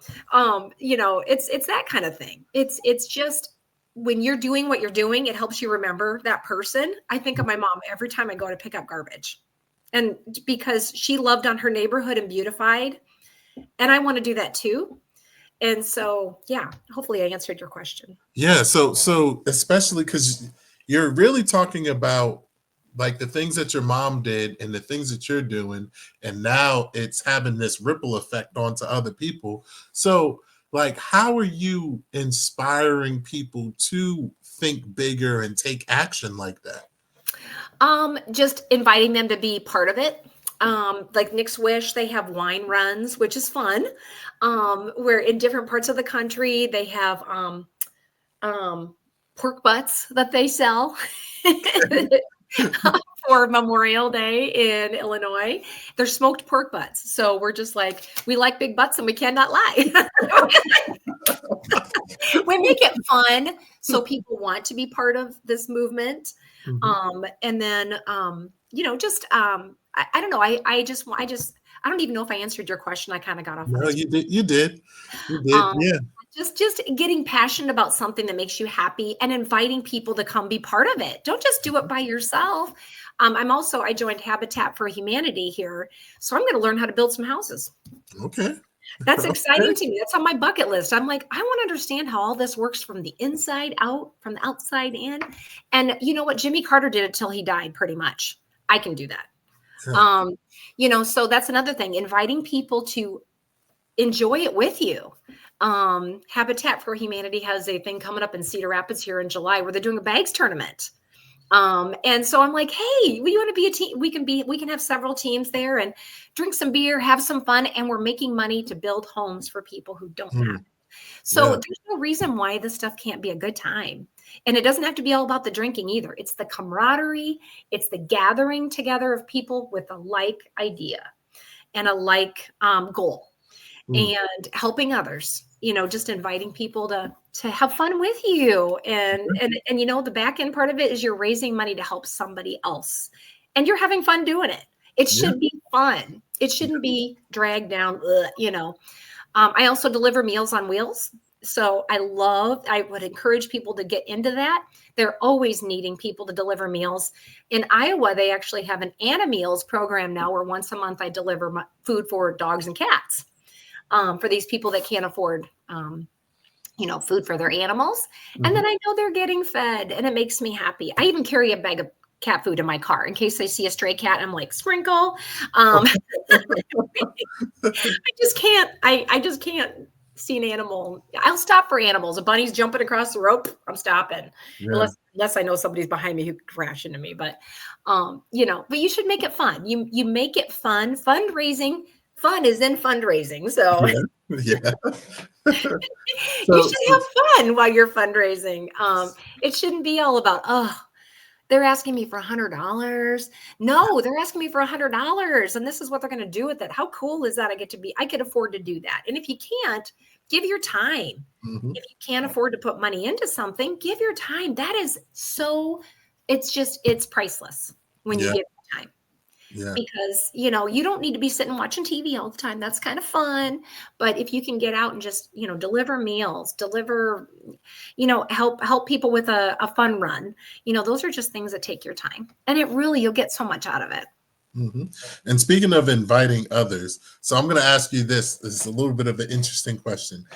It's that kind of thing. It's just, when you're doing what you're doing, it helps you remember that person. I think of my mom every time I go to pick up garbage, and because she loved on her neighborhood and beautified, and I want to do that too. And so, yeah, hopefully I answered your question. Yeah. So especially because you're really talking about like the things that your mom did and the things that you're doing, and now it's having this ripple effect onto other people. So like, how are you inspiring people to think bigger and take action like that? Just inviting them to be part of it. Like Nick's Wish, they have wine runs, which is fun. Where in different parts of the country, they have pork butts that they sell for Memorial Day in Illinois. They're smoked pork butts. So we're just like, we like big butts and we cannot lie. We make it fun so people want to be part of this movement. And then, I don't know. I don't even know if I answered your question. I kind of got off. No, you did. Yeah. Just getting passionate about something that makes you happy and inviting people to come be part of it. Don't just do it by yourself. I joined Habitat for Humanity here. So I'm going to learn how to build some houses. Okay. That's Okay. exciting to me. That's on my bucket list. I'm like, I want to understand how all this works from the inside out, from the outside in. And you know what? Jimmy Carter did it till he died, pretty much. I can do that. Yeah. Um, so that's another thing, inviting people to enjoy it with you. Habitat for Humanity has a thing coming up in Cedar Rapids here in July where they're doing a bags tournament. And so I'm like, hey, we want to be a team. We can have several teams there and drink some beer, have some fun. And we're making money to build homes for people who don't have Mm, it. So yeah. there's no reason why this stuff can't be a good time. And it doesn't have to be all about the drinking either. It's the camaraderie. It's the gathering together of people with a like idea and a like goal Mm, and helping others, just inviting people to have fun with you. And the back end part of it is you're raising money to help somebody else and you're having fun doing it. It yeah. should be fun. It shouldn't be dragged down. I also deliver Meals on Wheels. So I would encourage people to get into that. They're always needing people to deliver meals. In Iowa, they actually have an Anna Meals program now where once a month I deliver food for dogs and cats. For these people that can't afford, food for their animals. And Mhm. then I know they're getting fed and it makes me happy. I even carry a bag of cat food in my car in case I see a stray cat. I'm like, sprinkle. I just can't see an animal. I'll stop for animals. A bunny's jumping across the rope, I'm stopping. Yeah. Unless I know somebody's behind me who could crash into me. But you should make it fun. You make it fun. Fundraising. Fun is in fundraising. So Yeah. Yeah. you So, should have fun while you're fundraising. It shouldn't be all about, oh, they're asking me for $100. No, they're asking me for $100. And this is what they're going to do with it. How cool is that? I could afford to do that. And if you can't, give your time. mhm. If you can't afford to put money into something, give your time. That is it's priceless when you Yeah. give time. Yeah. Because you don't need to be sitting watching TV all the time. That's kind of fun, but if you can get out and just deliver meals, help people with a fun run, those are just things that take your time, and you'll get so much out of it. Hmm. And speaking of inviting others, so I'm going to ask you this. This is a little bit of an interesting question.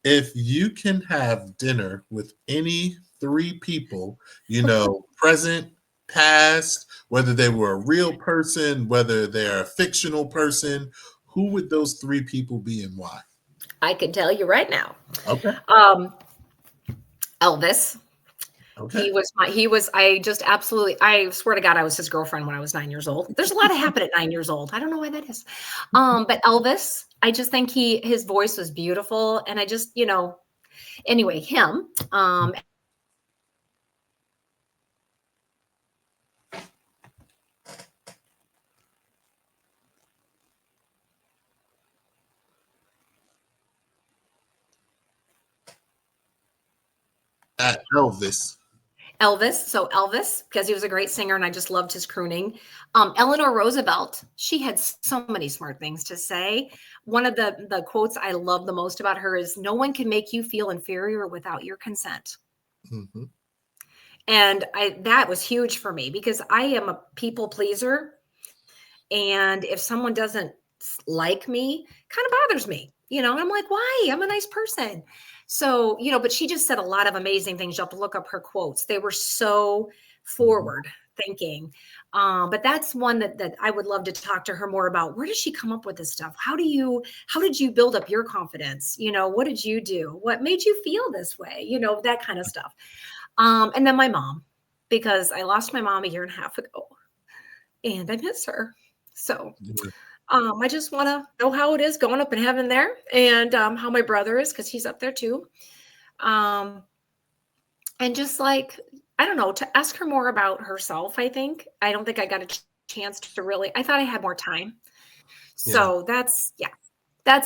If you can have dinner with any three people, present, past, whether they were a real person, whether they're a fictional person, who would those three people be and why? I can tell you right now. Okay. um Elvis. Okay. I swear to God, I was his girlfriend when I was 9 years old. There's a lot that happened at 9 years old. I don't know why that is. But Elvis, I just think his voice was beautiful. And I just, anyway, him. At Elvis. Elvis. So Elvis, because he was a great singer and I just loved his crooning. Eleanor Roosevelt, she had so many smart things to say. One of the quotes I love the most about her is, no one can make you feel inferior without your consent. Hmm. And that was huge for me because I am a people pleaser. And if someone doesn't like me, kind of bothers me, I'm like, why? I'm a nice person. So, but she just said a lot of amazing things. You'll have to look up her quotes. They were so Hmm. forward thinking. But that's one that I would love to talk to her more about. Where does she come up with this stuff? How did you build up your confidence? What did you do? What made you feel this way? That kind of stuff. And then my mom, because I lost my mom a year and a half ago and I miss her. So I just want to know how it is going up in heaven there, and how my brother is because he's up there too. Um, and just like, I don't know, to ask her more about herself. I don't think I got a chance to really. I thought I had more time, Yeah. so that's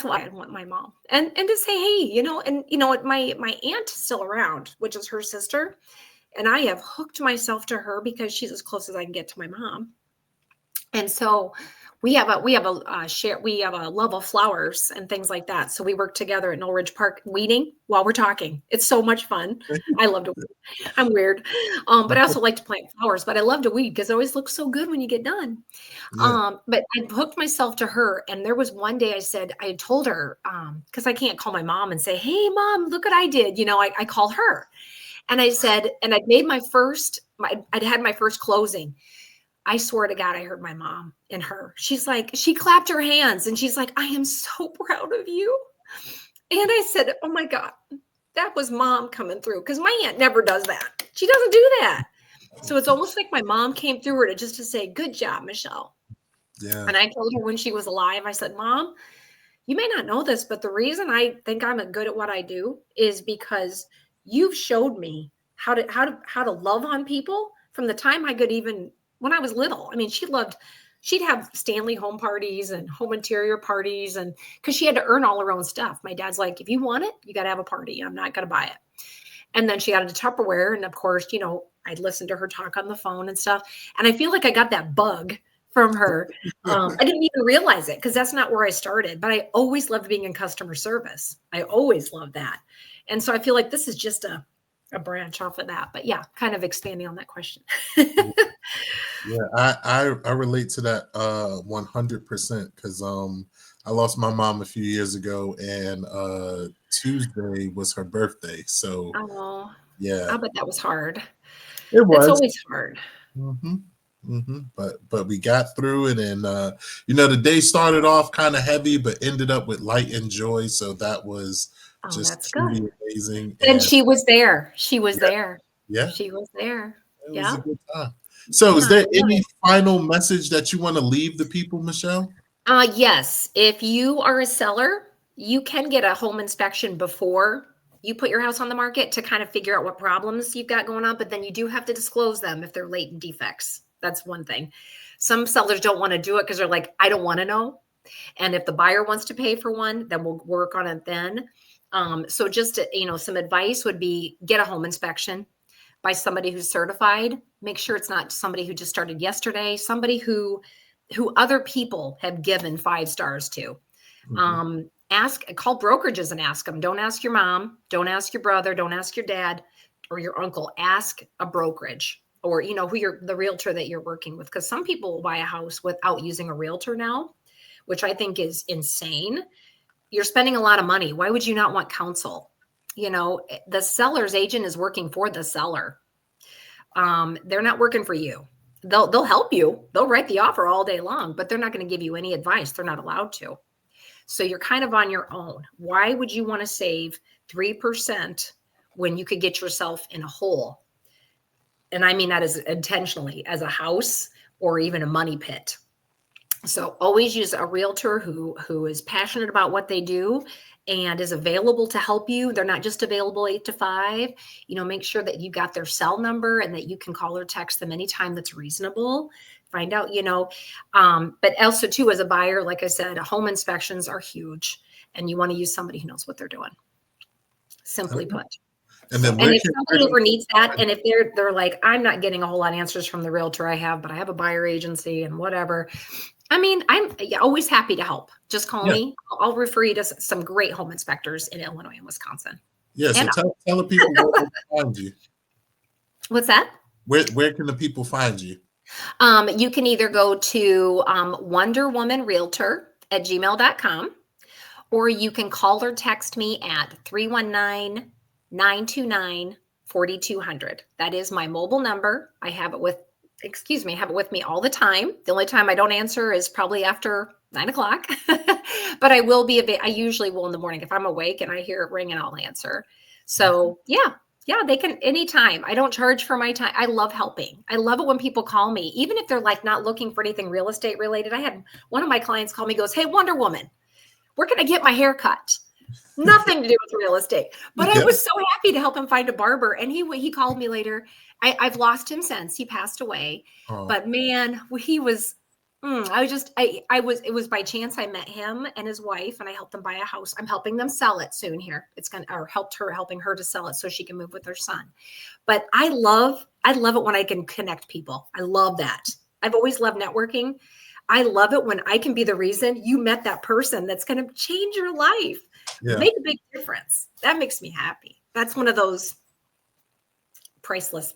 why I want my mom and to say, hey, and what, my aunt is still around, which is her sister, and I have hooked myself to her because she's as close as I can get to my mom. And so we have a love of flowers and things like that. So we work together at Knoll Ridge Park weeding while we're talking. It's so much fun. I love to weed. I'm weird. But I also like to plant flowers, but I love to weed because it always looks so good when you get done. Yeah. But I hooked myself to her. And there was one day I had told her, because I can't call my mom and say, hey, mom, look what I did. I call her. And I said, and I'd had my first closing. I swear to God, I heard my mom and her. She's like, she clapped her hands and she's like, I am so proud of you. And I said, oh my God, that was mom coming through. Because my aunt never does that. She doesn't do that. So it's almost like my mom came through her to say, good job, Michelle. Yeah. And I told her when she was alive, I said, Mom, you may not know this, but the reason I think I'm good at what I do is because you've showed me how to love on people from the time I could even when I was little. I mean, she'd have Stanley home parties and home interior parties, and because she had to earn all her own stuff. My dad's like, if you want it, you got to have a party. I'm not going to buy it. And then she got into Tupperware, and of course, I'd listen to her talk on the phone and stuff. And I feel like I got that bug from her. I didn't even realize it because that's not where I started, but I always loved being in customer service. I always loved that. And so I feel like this is just a branch off of that. But yeah, kind of expanding on that question. Yeah, I relate to that 100% because I lost my mom a few years ago, and Tuesday was her birthday. So Oh, yeah, I bet that was hard. it That's was. always hard. But we got through it, and the day started off kind of heavy, but ended up with light and joy. So that was Oh, just that's good. truly amazing. And And she was there. She was yeah, there. yeah, She was there. it was Yeah. a good time. So, is Yeah, I there love any it. final message that you want to leave the people, Michelle? Yes. If you are a seller, you can get a home inspection before you put your house on the market to kind of figure out what problems you've got going on, but then you do have to disclose them if they're latent defects. That's one thing. Some sellers don't want to do it because they're like, I don't want to know. And if the buyer wants to pay for one, then we'll work on it then. So just some advice would be get a home inspection by somebody who's certified. Make sure it's not somebody who just started yesterday, somebody who other people have given 5 stars to. Mm-hmm. Call brokerages and ask them. Don't ask your mom, don't ask your brother, don't ask your dad or your uncle. Ask a brokerage or who the realtor that you're working with, because some people will buy a house without using a realtor now, which I think is insane. You're spending a lot of money. Why would you not want counsel? The seller's agent is working for the seller. They're not working for you. They'll help you. They'll write the offer all day long, but they're not going to give you any advice. They're not allowed to. So you're kind of on your own. Why would you want to save 3% when you could get yourself in a hole? And I mean that as intentionally, as a house or even a money pit. So always use a realtor who is passionate about what they do and is available to help you. They're not just available 8 to 5. Make sure that you got their cell number and that you can call or text them anytime that's reasonable. Find out, but also too, as a buyer, like I said, home inspections are huge and you want to use somebody who knows what they're doing. Simply put. And So, then and where if can somebody ever needs that, and if they're like, I'm not getting a whole lot of answers from the realtor I have, but I have a buyer agency and whatever. I mean, I'm always happy to help. Just call yeah, me. I'll refer you to some great home inspectors in Illinois and Wisconsin. yeah. So And tell the people where they can find you. what's that? Where can the people find you? You can either go to wonderwomanrealtor@gmail.com, or you can call or text me at 319-929-4200. That is my mobile number. I have it with me all the time. The only time I don't answer is probably after 9 o'clock, but I will be, I usually will in the morning. If I'm awake and I hear it ring, and I'll answer. So yeah, they can anytime. I don't charge for my time. I love helping. I love it when people call me, even if they're like not looking for anything real estate related. I had one of my clients call me, goes, hey, Wonder Woman, where can I get my hair cut? Nothing to do with real estate, but I Yeah. was so happy to help him find a barber. And he called me later. I've lost him since he passed away, Oh, but man, he was. It was by chance I met him and his wife, and I helped them buy a house. I'm helping them sell it soon here. Helping her to sell it so she can move with her son. But I love it when I can connect people. I love that. I've always loved networking. I love it when I can be the reason you met that person that's going to change your life, Yeah. make a big difference. That makes me happy. That's one of those priceless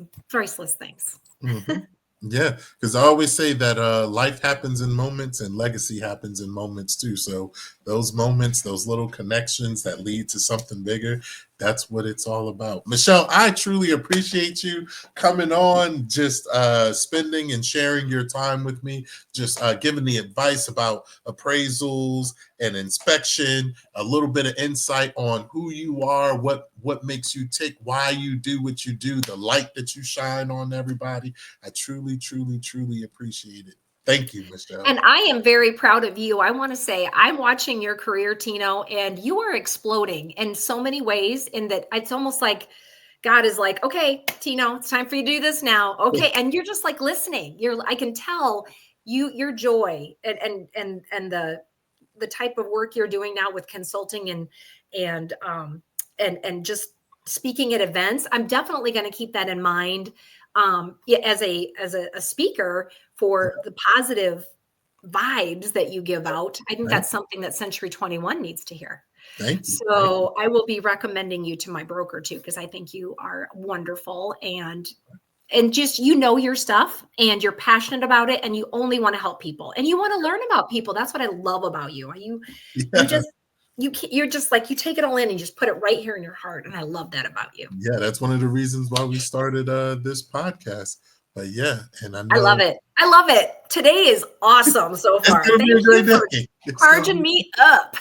things. Mhm. Yeah, because I always say that life happens in moments and legacy happens in moments too. So those moments, those little connections that lead to something bigger, that's what it's all about. Michelle, I truly appreciate you coming on, just spending and sharing your time with me, just giving the advice about appraisals and inspection, a little bit of insight on who you are, what makes you tick, why you do what you do, the light that you shine on everybody. I truly, truly, truly appreciate it. Thank you, Michelle. And I am very proud of you. I want to say I'm watching your career, Tino, and you are exploding in so many ways. In that it's almost like God is like, okay, Tino, it's time for you to do this now. Okay. And you're just like listening. I can tell your joy and the type of work you're doing now with consulting and just speaking at events. I'm definitely going to keep that in mind. Yeah, as a speaker for the positive vibes that you give out. I think Thank, that's something that Century 21 needs to hear. thank you. Thank you. So I will be recommending you to my broker too, because I think you are wonderful and just your stuff and you're passionate about it and you only want to help people and you want to learn about people. That's what I love about you. You Yeah, just you're just like you take it all in and you just put it right here in your heart. And I love that about you. yeah, that's one of the reasons why we started this podcast. But yeah, and I I love know it. I love it. Today is awesome so it's far. gonna be Thank a you great for day. It's gonna charging be. me up.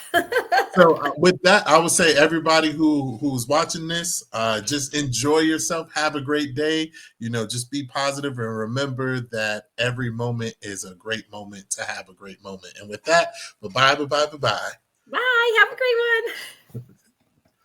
So with that, I would say everybody who's watching this, just enjoy yourself. Have a great day. Just be positive and remember that every moment is a great moment to have a great moment. And with that, bye bye, bye bye, bye bye. Bye. Have a great one.